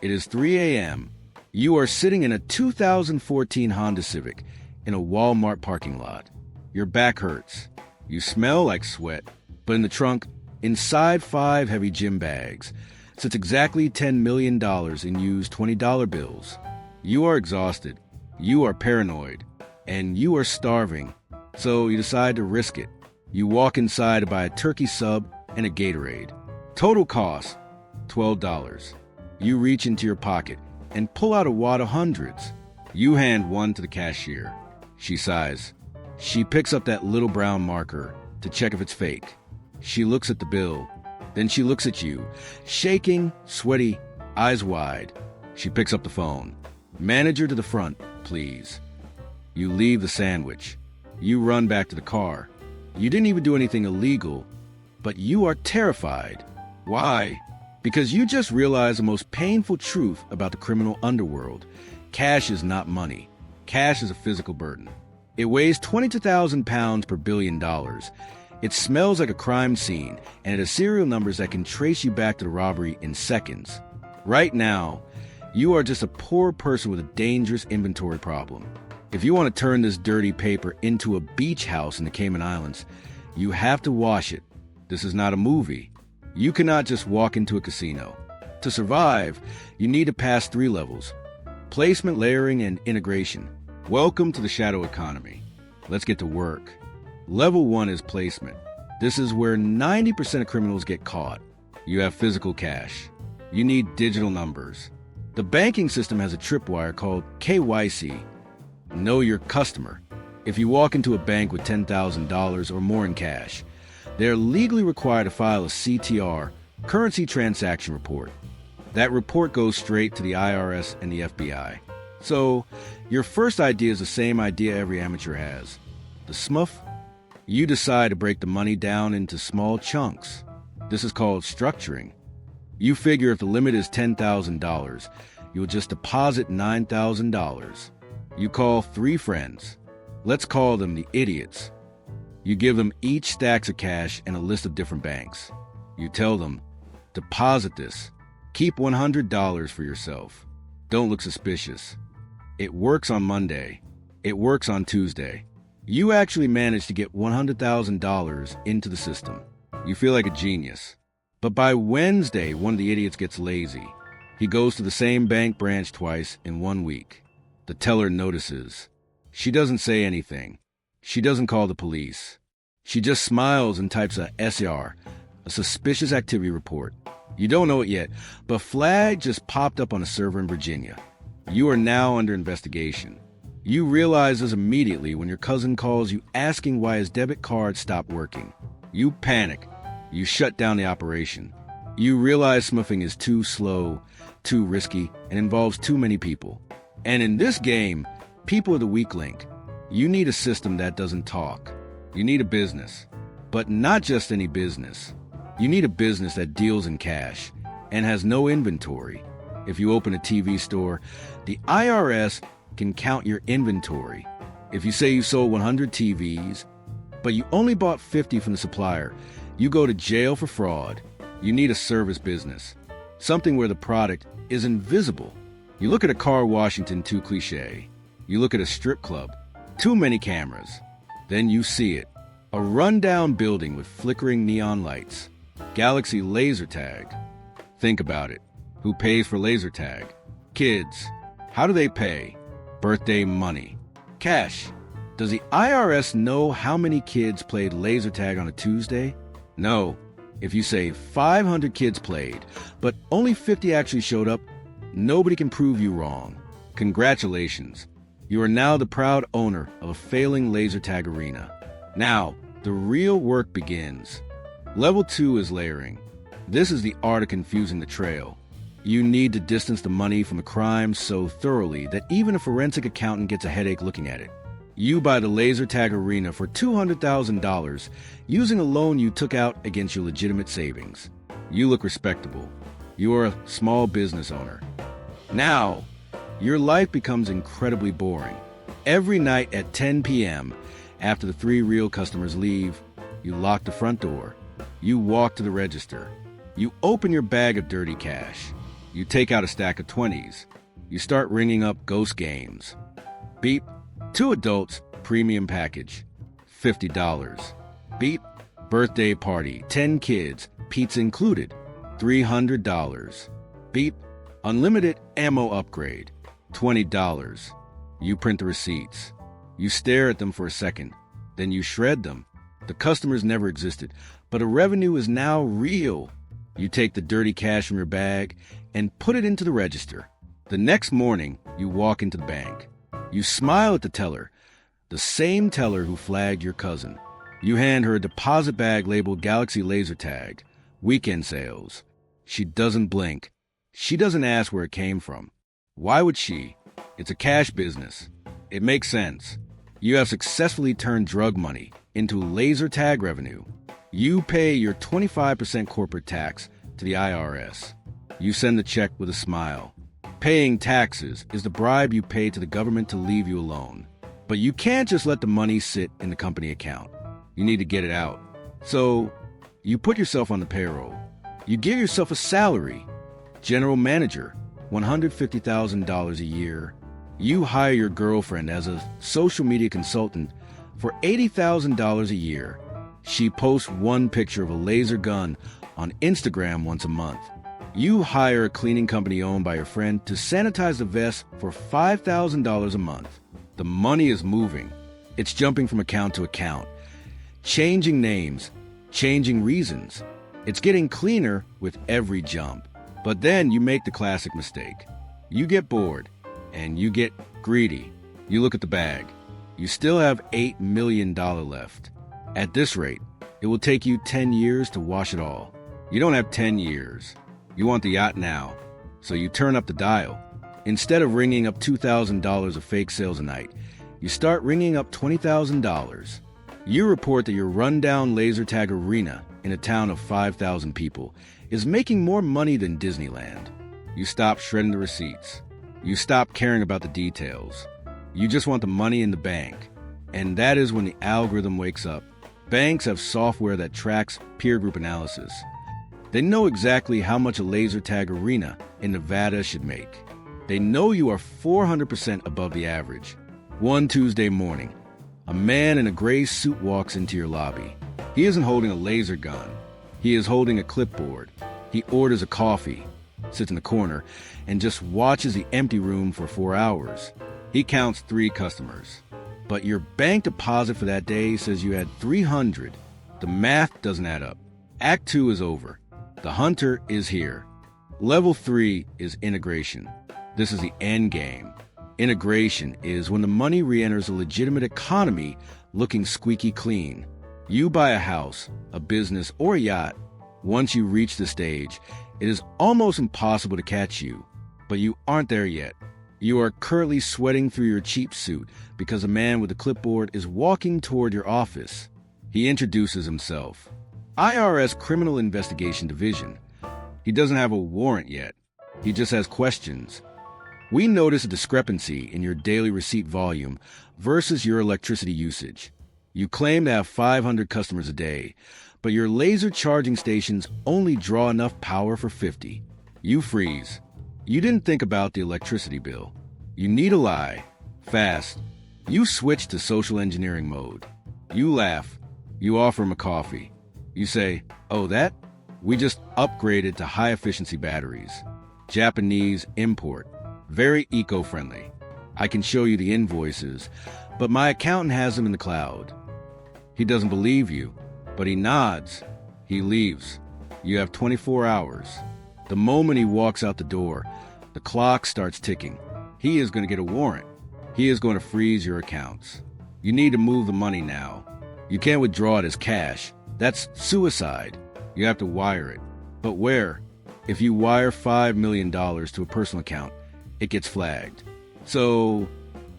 It is 3 a.m. You are sitting in a 2014 Honda Civic in a Walmart parking lot. Your back hurts. You smell like sweat. But in the trunk, inside 5 heavy gym bags, sits exactly $10 million in used $20 bills. You are exhausted. You are paranoid. And you are starving. So you decide to risk it. You walk inside to buy a turkey sub and a Gatorade. Total cost, $12. You reach into your pocket and pull out a wad of hundreds. You hand one to the cashier. She sighs. She picks up that little brown marker to check if it's fake. She looks at the bill. Then she looks at you, shaking, sweaty, eyes wide. She picks up the phone. Manager to the front, please. You leave the sandwich. You run back to the car. You didn't even do anything illegal, but you are terrified. Why? Because you just realized the most painful truth about the criminal underworld. Cash is not money. Cash is a physical burden. It weighs 22,000 pounds per $1 billion. It smells like a crime scene, and it has serial numbers that can trace you back to the robbery in seconds. Right now, you are just a poor person with a dangerous inventory problem. If you want to turn this dirty paper into a beach house in the Cayman Islands, you have to wash it. This is not a movie. You cannot just walk into a casino. To survive, you need to pass 3 levels: placement, layering, and integration. Welcome to the shadow economy. Let's get to work. Level 1 is placement. This is where 90% of criminals get caught. You have physical cash. You need digital numbers. The banking system has a tripwire called KYC. Know your customer. If you walk into a bank with $10,000 or more in cash, they're legally required to file a CTR, currency transaction report. That report goes straight to the IRS and the FBI. So, your first idea is the same idea every amateur has. The smurf. You decide to break the money down into small chunks. This is called structuring. You figure if the limit is $10,000, you'll just deposit $9,000. You call 3 friends. Let's call them the idiots. You give them each stacks of cash and a list of different banks. You tell them, deposit this. Keep $100 for yourself. Don't look suspicious. It works on Monday. It works on Tuesday. You actually manage to get $100,000 into the system. You feel like a genius. But by Wednesday, one of the idiots gets lazy. He goes to the same bank branch twice in 1 week. The teller notices. She doesn't say anything. She doesn't call the police. She just smiles and types a SAR, a suspicious activity report. You don't know it yet, but flag just popped up on a server in Virginia. You are now under investigation. You realize this immediately when your cousin calls you asking why his debit card stopped working. You panic. You shut down the operation. You realize smurfing is too slow, too risky, and involves too many people. And in this game, people are the weak link. You need a system that doesn't talk. You need a business. But not just any business. You need a business that deals in cash and has no inventory. If you open a TV store, the IRS can count your inventory. If you say you sold 100 TVs, but you only bought 50 from the supplier, you go to jail for fraud. You need a service business. Something where the product is invisible. You look at a car Washington, too cliche. You look at a strip club, too many cameras. Then you see it. A rundown building with flickering neon lights. Galaxy laser tag. Think about it. Who pays for laser tag? Kids. How do they pay? Birthday money. Cash. Does the IRS know how many kids played laser tag on a Tuesday? No. If you say 500 kids played, but only 50 actually showed up, nobody can prove you wrong. Congratulations. You are now the proud owner of a failing laser tag arena. Now, the real work begins. Level 2 is layering. This is the art of confusing the trail. You need to distance the money from the crime so thoroughly that even a forensic accountant gets a headache looking at it. You buy the laser tag arena for $200,000 using a loan you took out against your legitimate savings. You look respectable. You are a small business owner. Now, your life becomes incredibly boring. Every night at 10 p.m., after the 3 real customers leave, you lock the front door. You walk to the register. You open your bag of dirty cash. You take out a stack of 20s. You start ringing up ghost games. Beep. 2 adults, premium package, $50. Beep. Birthday party, 10 kids, pizza included, $300. Beep. Unlimited ammo upgrade, $20. You print the receipts. You stare at them for a second. Then you shred them. The customers never existed, but a revenue is now real. You take the dirty cash from your bag and put it into the register. The next morning, you walk into the bank. You smile at the teller, the same teller who flagged your cousin. You hand her a deposit bag labeled Galaxy Laser Tag, weekend sales. She doesn't blink. She doesn't ask where it came from. Why would she? It's a cash business. It makes sense. You have successfully turned drug money into laser tag revenue. You pay your 25% corporate tax to the IRS. You send the check with a smile. Paying taxes is the bribe you pay to the government to leave you alone. But you can't just let the money sit in the company account. You need to get it out. So, you put yourself on the payroll. You give yourself a salary. General manager, $150,000 a year. You hire your girlfriend as a social media consultant for $80,000 a year. She posts one picture of a laser gun on Instagram once a month. You hire a cleaning company owned by your friend to sanitize the vest for $5,000 a month. The money is moving. It's jumping from account to account, changing names, changing reasons. It's getting cleaner with every jump. But then you make the classic mistake. You get bored, and you get greedy. You look at the bag. You still have $8 million left. At this rate, it will take you 10 years to wash it all. You don't have 10 years. You want the yacht now. So you turn up the dial. Instead of ringing up $2,000 of fake sales a night, you start ringing up $20,000. You report that your rundown laser tag arena in a town of 5,000 people is making more money than Disneyland. You stop shredding the receipts. You stop caring about the details. You just want the money in the bank. And that is when the algorithm wakes up. Banks have software that tracks peer group analysis. They know exactly how much a laser tag arena in Nevada should make. They know you are 400% above the average. One Tuesday morning, a man in a gray suit walks into your lobby. He isn't holding a laser gun. He is holding a clipboard. He orders a coffee, sits in the corner, and just watches the empty room for 4 hours. He counts 3 customers. But your bank deposit for that day says you had 300. The math doesn't add up. Act 2 is over. The hunter is here. Level 3 is integration. This is the end game. Integration is when the money re-enters a legitimate economy looking squeaky clean. You buy a house, a business, or a yacht. Once you reach the stage, it is almost impossible to catch you. But you aren't there yet. You are currently sweating through your cheap suit because a man with a clipboard is walking toward your office. He introduces himself. IRS Criminal Investigation Division. He doesn't have a warrant yet. He just has questions. We notice a discrepancy in your daily receipt volume versus your electricity usage. You claim to have 500 customers a day, but your laser charging stations only draw enough power for 50. You freeze. You didn't think about the electricity bill. You need a lie. Fast. You switch to social engineering mode. You laugh. You offer him a coffee. You say, "Oh, that? We just upgraded to high-efficiency batteries. Japanese import. Very eco-friendly. I can show you the invoices, but my accountant has them in the cloud." He doesn't believe you, but he nods. He leaves. You have 24 hours. The moment he walks out the door, the clock starts ticking. He is going to get a warrant. He is going to freeze your accounts. You need to move the money now. You can't withdraw it as cash. That's suicide. You have to wire it. But where? If you wire $5 million to a personal account, it gets flagged. So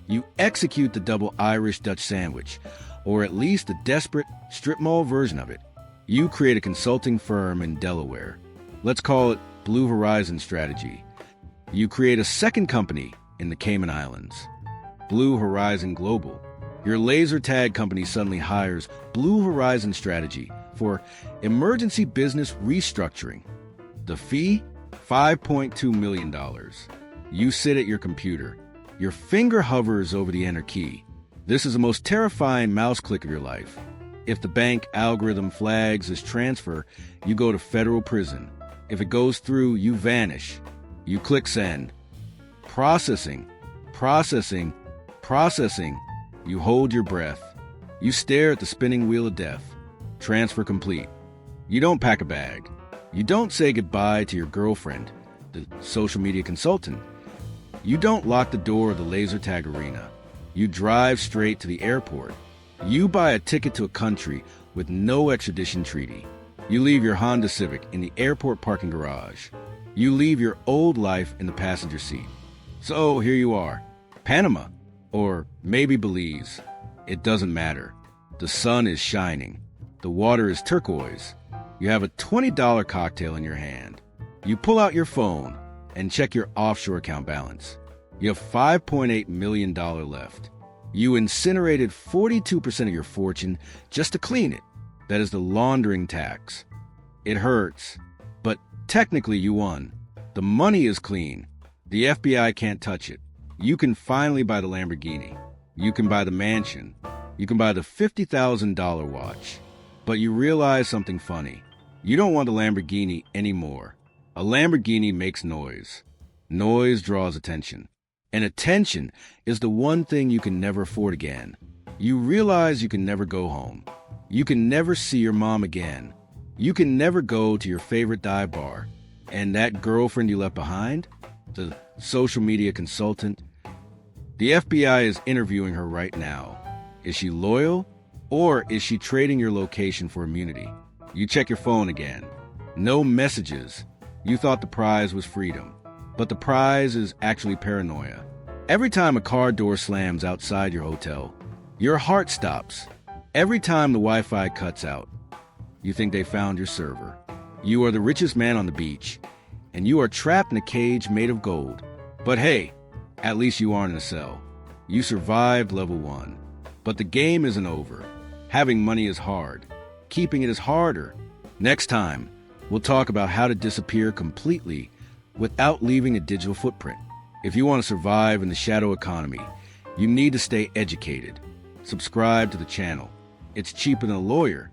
you execute the double Irish Dutch sandwich, or at least a desperate strip mall version of it. You create a consulting firm in Delaware. Let's call it Blue Horizon Strategy. You create a second company in the Cayman Islands, Blue Horizon Global. Your laser tag company suddenly hires Blue Horizon Strategy for emergency business restructuring. The fee? $5.2 million. You sit at your computer. Your finger hovers over the enter key. This is the most terrifying mouse click of your life. If the bank algorithm flags this transfer, you go to federal prison. If it goes through, you vanish. You click send. Processing, processing, processing. You hold your breath. You stare at the spinning wheel of death. Transfer complete. You don't pack a bag. You don't say goodbye to your girlfriend, the social media consultant. You don't lock the door of the laser tag arena. You drive straight to the airport. You buy a ticket to a country with no extradition treaty. You leave your Honda Civic in the airport parking garage. You leave your old life in the passenger seat. So here you are, Panama, or maybe Belize. It doesn't matter. The sun is shining. The water is turquoise. You have a $20 cocktail in your hand. You pull out your phone and check your offshore account balance. You have $5.8 million left. You incinerated 42% of your fortune just to clean it. That is the laundering tax. It hurts, but technically you won. The money is clean. The FBI can't touch it. You can finally buy the Lamborghini. You can buy the mansion. You can buy the $50,000 watch. But you realize something funny. You don't want the Lamborghini anymore. A Lamborghini makes noise. Noise draws attention. And attention is the one thing you can never afford again. You realize you can never go home. You can never see your mom again. You can never go to your favorite dive bar. And that girlfriend you left behind? The social media consultant? The FBI is interviewing her right now. Is she loyal? Or is she trading your location for immunity? You check your phone again. No messages. You thought the prize was freedom. But the prize is actually paranoia. Every time a car door slams outside your hotel, your heart stops. Every time the Wi-Fi cuts out, you think they found your server. You are the richest man on the beach, and you are trapped in a cage made of gold. But hey, at least you aren't in a cell. You survived level 1. But the game isn't over. Having money is hard. Keeping it is harder. Next time, we'll talk about how to disappear completely without leaving a digital footprint. If you want to survive in the shadow economy, you need to stay educated. Subscribe to the channel. It's cheaper than a lawyer,